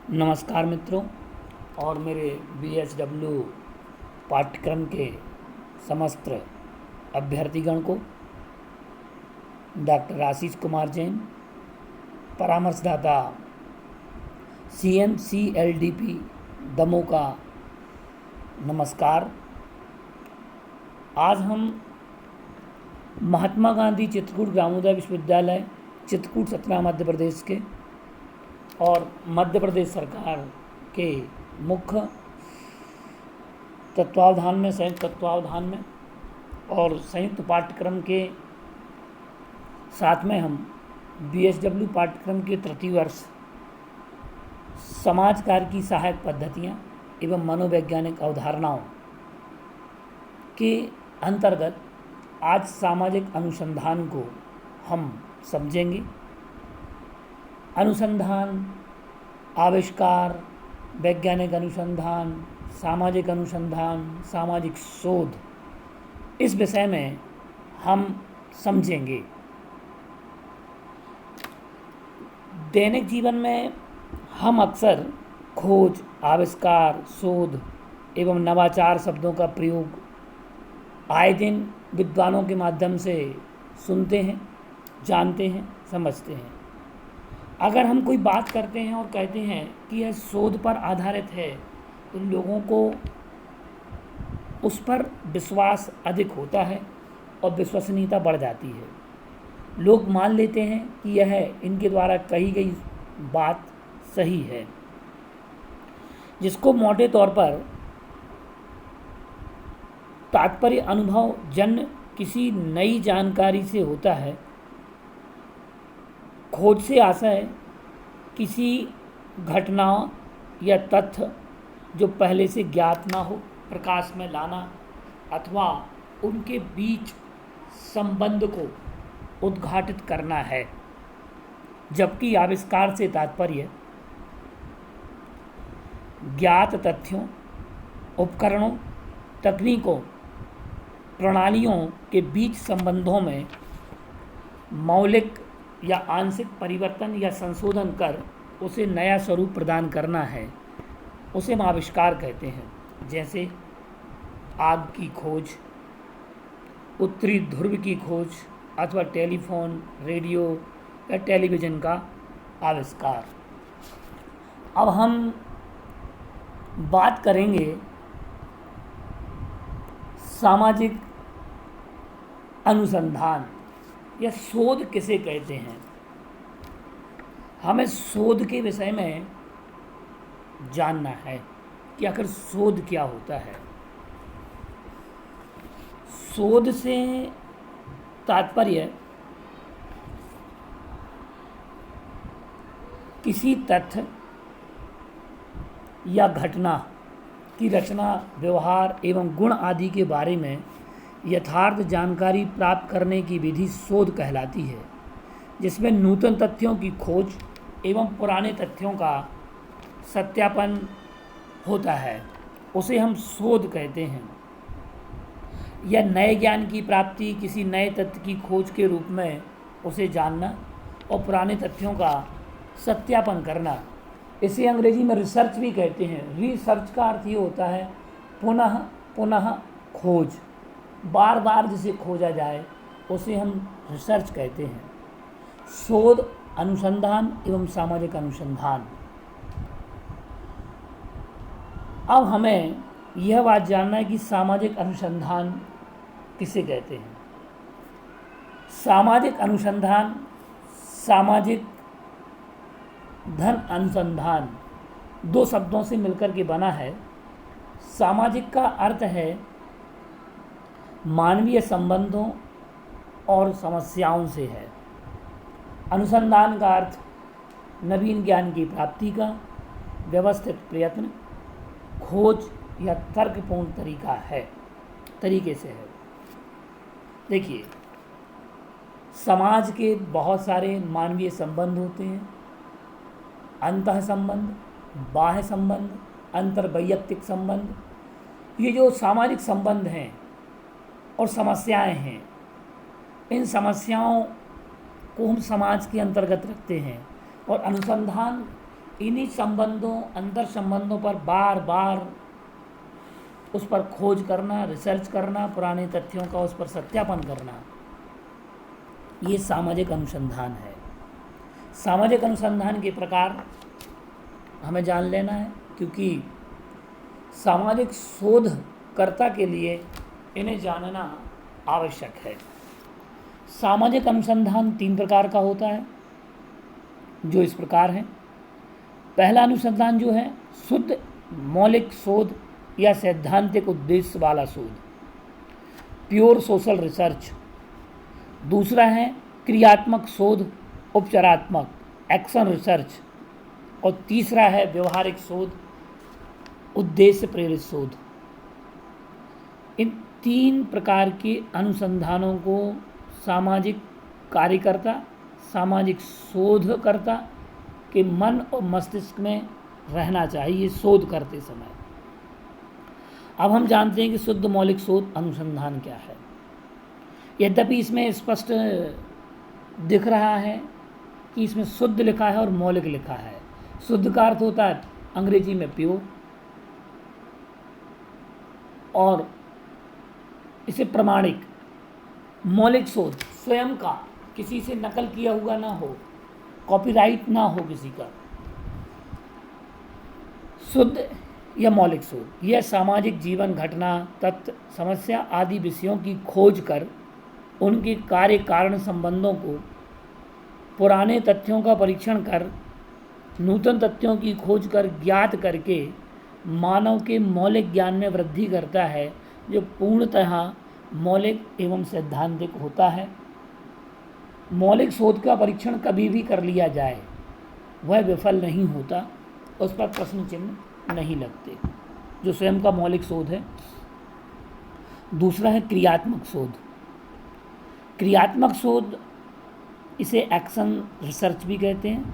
नमस्कार मित्रों और मेरे BHW पाठ्यक्रम के समस्त अभ्यर्थीगण को डॉक्टर आशीष कुमार जैन, परामर्शदाता CMCLDP दमोह का नमस्कार। आज हम महात्मा गांधी चित्रकूट ग्रामोदय विश्वविद्यालय चित्रकूट सतना मध्य प्रदेश के और मध्य प्रदेश सरकार के मुख्य तत्वावधान में, संयुक्त तत्वावधान में और संयुक्त पाठ्यक्रम के साथ में हम BHW पाठ्यक्रम के तृतीय वर्ष समाज कार्य की सहायक पद्धतियाँ एवं मनोवैज्ञानिक अवधारणाओं के अंतर्गत आज सामाजिक अनुसंधान को हम समझेंगे। अनुसंधान, आविष्कार, वैज्ञानिक अनुसंधान, सामाजिक शोध, इस विषय में हम समझेंगे। दैनिक जीवन में हम अक्सर खोज, आविष्कार, शोध एवं नवाचार शब्दों का प्रयोग आए दिन विद्वानों के माध्यम से सुनते हैं, जानते हैं, समझते हैं। अगर हम कोई बात करते हैं और कहते हैं कि यह शोध पर आधारित है तो लोगों को उस पर विश्वास अधिक होता है और विश्वसनीयता बढ़ जाती है। लोग मान लेते हैं कि यह इनके द्वारा कही गई बात सही है, जिसको मोटे तौर पर तात्पर्य अनुभव जन्य किसी नई जानकारी से होता है। खोज से आशय किसी घटना या तथ्य जो पहले से ज्ञात ना हो प्रकाश में लाना अथवा उनके बीच संबंध को उद्घाटित करना है, जबकि आविष्कार से तात्पर्य ज्ञात तथ्यों, उपकरणों, तकनीकों, प्रणालियों के बीच संबंधों में मौलिक या आंशिक परिवर्तन या संशोधन कर उसे नया स्वरूप प्रदान करना है। उसे हम आविष्कार कहते हैं। जैसे आग की खोज, उत्तरी ध्रुव की खोज अथवा टेलीफोन, रेडियो या टेलीविज़न का आविष्कार। अब हम बात करेंगे सामाजिक अनुसंधान या शोध किसे कहते हैं। हमें शोध के विषय में जानना है कि आखिर शोध क्या होता है। शोध से तात्पर्य किसी तथ्य या घटना की रचना, व्यवहार एवं गुण आदि के बारे में यथार्थ जानकारी प्राप्त करने की विधि शोध कहलाती है, जिसमें नूतन तथ्यों की खोज एवं पुराने तथ्यों का सत्यापन होता है। उसे हम शोध कहते हैं। यह नए ज्ञान की प्राप्ति, किसी नए तथ्य की खोज के रूप में उसे जानना और पुराने तथ्यों का सत्यापन करना। इसे अंग्रेजी में रिसर्च भी कहते हैं। रिसर्च का अर्थ ये होता है पुनः पुनः खोज, बार बार जिसे खोजा जाए उसे हम रिसर्च कहते हैं। शोध, अनुसंधान एवं सामाजिक अनुसंधान। अब हमें यह बात जानना है कि सामाजिक अनुसंधान किसे कहते हैं। सामाजिक अनुसंधान सामाजिक धन अनुसंधान दो शब्दों से मिलकर के बना है। सामाजिक का अर्थ है मानवीय संबंधों और समस्याओं से है। अनुसंधान का अर्थ नवीन ज्ञान की प्राप्ति का व्यवस्थित प्रयत्न, खोज या तर्कपूर्ण तरीके से है। देखिए, समाज के बहुत सारे मानवीय संबंध होते हैं। अंतः संबंध, बाह्य संबंध, अंतर्वैयक्तिक संबंध। ये जो सामाजिक संबंध हैं और समस्याएं हैं, इन समस्याओं को हम समाज के अंतर्गत रखते हैं और अनुसंधान इन्हीं संबंधों, अंतर संबंधों पर बार बार उस पर खोज करना, रिसर्च करना, पुराने तथ्यों का उस पर सत्यापन करना, ये सामाजिक अनुसंधान है। सामाजिक अनुसंधान के प्रकार हमें जान लेना है, क्योंकि सामाजिक शोधकर्ता के लिए इन्हें जानना आवश्यक है। सामाजिक अनुसंधान 3 प्रकार का होता है, जो इस प्रकार है। पहला अनुसंधान जो है शुद्ध मौलिक शोध या सैद्धांतिक उद्देश्य वाला शोध, प्योर सोशल रिसर्च। दूसरा है क्रियात्मक शोध, उपचारात्मक एक्शन रिसर्च। और तीसरा है व्यवहारिक शोध, उद्देश्य प्रेरित शोध। इन 3 प्रकार के अनुसंधानों को सामाजिक कार्यकर्ता, सामाजिक शोधकर्ता के मन और मस्तिष्क में रहना चाहिए शोध करते समय। अब हम जानते हैं कि शुद्ध मौलिक शोध अनुसंधान क्या है। यद्यपि इसमें स्पष्ट दिख रहा है कि इसमें शुद्ध लिखा है और मौलिक लिखा है। शुद्ध का अर्थ होता है अंग्रेजी में प्योर, और इसे प्रमाणिक। मौलिक शोध स्वयं का, किसी से नकल किया हुआ ना हो, कॉपीराइट ना हो किसी का। शुद्ध या मौलिक शोध यह सामाजिक जीवन, घटना, तथ्य, समस्या आदि विषयों की खोज कर उनके कार्य कारण संबंधों को, पुराने तथ्यों का परीक्षण कर, नूतन तथ्यों की खोज कर ज्ञात करके मानव के मौलिक ज्ञान में वृद्धि करता है, जो पूर्णतः मौलिक एवं सैद्धांतिक होता है। मौलिक शोध का परीक्षण कभी भी कर लिया जाए वह विफल नहीं होता, उस पर प्रश्न चिन्ह नहीं लगते, जो स्वयं का मौलिक शोध है। दूसरा है क्रियात्मक शोध। क्रियात्मक शोध, इसे एक्शन रिसर्च भी कहते हैं।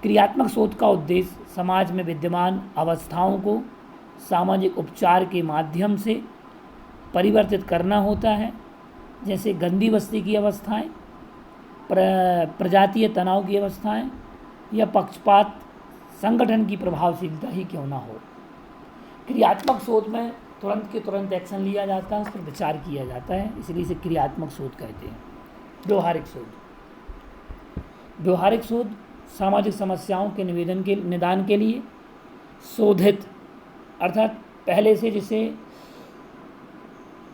क्रियात्मक शोध का उद्देश्य समाज में विद्यमान अवस्थाओं को सामाजिक उपचार के माध्यम से परिवर्तित करना होता है, जैसे गंदी बस्ती की अवस्थाएं, प्रजातीय तनाव की अवस्थाएं या पक्षपात संगठन की प्रभावशीलता ही क्यों ना हो। क्रियात्मक शोध में तुरंत के तुरंत एक्शन लिया जाता है, उस पर विचार किया जाता है, इसलिए इसे क्रियात्मक शोध कहते हैं। व्यवहारिक शोध। व्यवहारिक शोध सामाजिक समस्याओं के निदान के लिए शोधित, अर्थात पहले से जिसे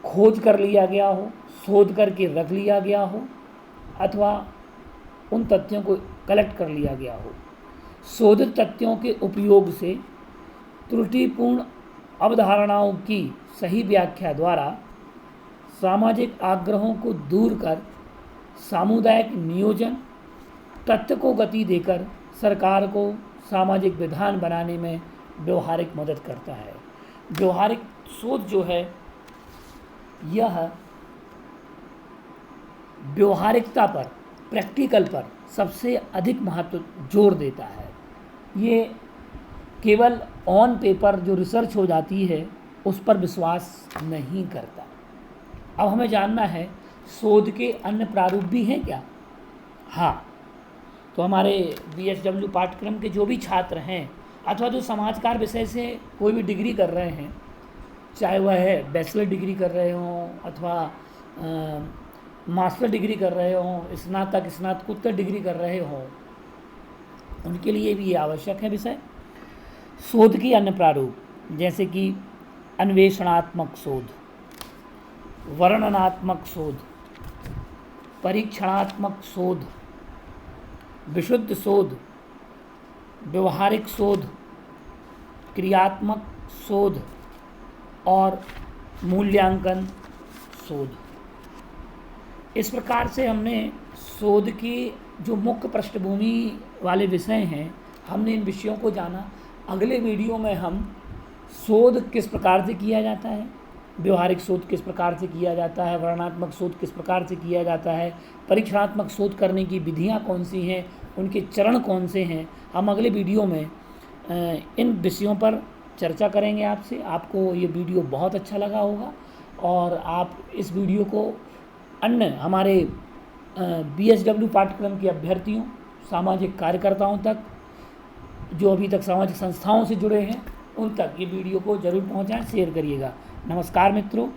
खोज कर लिया गया हो, शोध करके रख लिया गया हो, अथवा उन तथ्यों को कलेक्ट कर लिया गया हो। शोधित तथ्यों के उपयोग से त्रुटिपूर्ण अवधारणाओं की सही व्याख्या द्वारा सामाजिक आग्रहों को दूर कर सामुदायिक नियोजन, तथ्य को गति देकर सरकार को सामाजिक विधान बनाने में व्यवहारिक मदद करता है। व्यवहारिक शोध जो है यह व्यवहारिकता पर, प्रैक्टिकल पर सबसे अधिक महत्व जोर देता है। ये केवल ऑन पेपर जो रिसर्च हो जाती है उस पर विश्वास नहीं करता। अब हमें जानना है शोध के अन्य प्रारूप भी हैं क्या? हाँ, तो हमारे BSW पाठ्यक्रम के जो भी छात्र हैं अथवा जो समाजकार विषय से कोई भी डिग्री कर रहे हैं, चाहे वह है बैचलर डिग्री कर रहे हों अथवा मास्टर डिग्री कर रहे हों, स्नातक स्नातकोत्तर डिग्री कर रहे हों, उनके लिए भी ये आवश्यक है विषय। शोध की अन्य प्रारूप जैसे कि अन्वेषणात्मक शोध, वर्णनात्मक शोध, परीक्षणात्मक शोध, विशुद्ध शोध, व्यवहारिक शोध, क्रियात्मक शोध और मूल्यांकन शोध। इस प्रकार से हमने शोध की जो मुख्य पृष्ठभूमि वाले विषय हैं, हमने इन विषयों को जाना। अगले वीडियो में हम शोध किस प्रकार से किया जाता है, व्यवहारिक शोध किस प्रकार से किया जाता है, वर्णनात्मक शोध किस प्रकार से किया जाता है, परीक्षणात्मक शोध करने की विधियां कौन सी हैं, उनके चरण कौन से हैं, हम अगले वीडियो में इन विषयों पर चर्चा करेंगे आपसे। आपको ये वीडियो बहुत अच्छा लगा होगा और आप इस वीडियो को अन्य हमारे BSW पाठ्यक्रम के अभ्यर्थियों, सामाजिक कार्यकर्ताओं तक जो अभी तक सामाजिक संस्थाओं से जुड़े हैं उन तक ये वीडियो को ज़रूर पहुंचाएं, शेयर करिएगा। नमस्कार मित्रों।